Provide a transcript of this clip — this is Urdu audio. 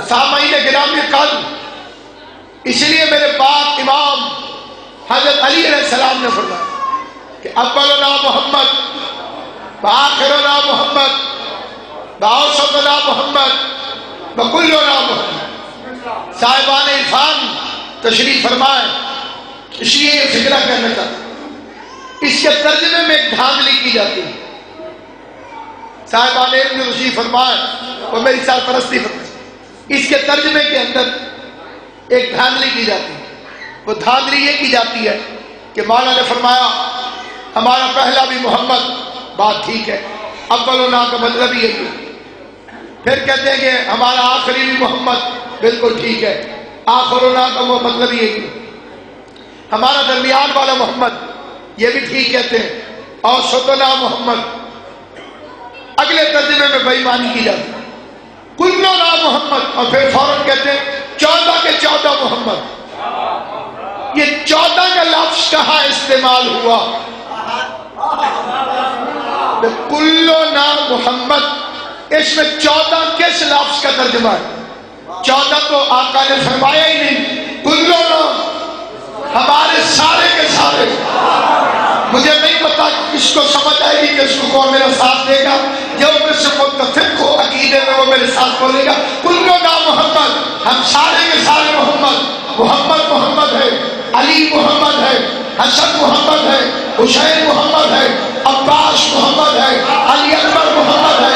سامعین گرامی قدر، اس لیے میرے پاک امام حضرت علی علیہ السلام نے فرمایا کہ اولنا محمد وآخرنا محمد وأوسطنا محمد وکلنا محمد۔ صاحبان عرفان تشریف فرمائے، اس لیے یہ فکرہ کرنا چاہتا ہوں، اس کے ترجمے میں ایک دھاندلی کی جاتی ہے۔ صاحبان علم جو تشریف فرمائے وہ میری ساتھ پرستی فرمائے، اس کے ترجمے کے اندر ایک دھاندلی کی جاتی ہے۔ وہ دھاندلی یہ کی جاتی ہے کہ مولا نے فرمایا ہمارا پہلا بھی محمد، بات ٹھیک ہے، اولنا کا مطلب یہ ہے۔ پھر کہتے ہیں کہ ہمارا آخری بھی محمد، بالکل ٹھیک ہے، آخرنا کا وہ مطلب یہ ہے۔ ہمارا درمیان والا محمد، یہ بھی ٹھیک کہتے ہیں، اور اوسطنا محمد۔ اگلے ترجمے میں بے ایمانی کی جاتی ہے، کلنا محمد، اور پھر فوراً کہتے ہیں 14 کے 14 محمد۔ یہ 14 کا لفظ کہاں استعمال ہوا؟ کلنا محمد، اس میں 14 کس لفظ کا ترجمہ ہے؟ 14 تو آقا نے فرمایا ہی نہیں، کلنا ہمارے سارے کے سارے۔ مجھے نہیں پتا کس کو سمجھ آئے گی، کس کو کون میرا ساتھ دے گا۔ جو مجھ سے متفق ہو عقیدے میں وہ میرے ساتھ بولے گا، کلنا محمد، ہم سارے کے سارے محمد۔ محمد محمد ہے، علی محمد ہے، حسن محمد ہے، حسین محمد ہے، عباس محمد ہے، علی اکبر محمد ہے،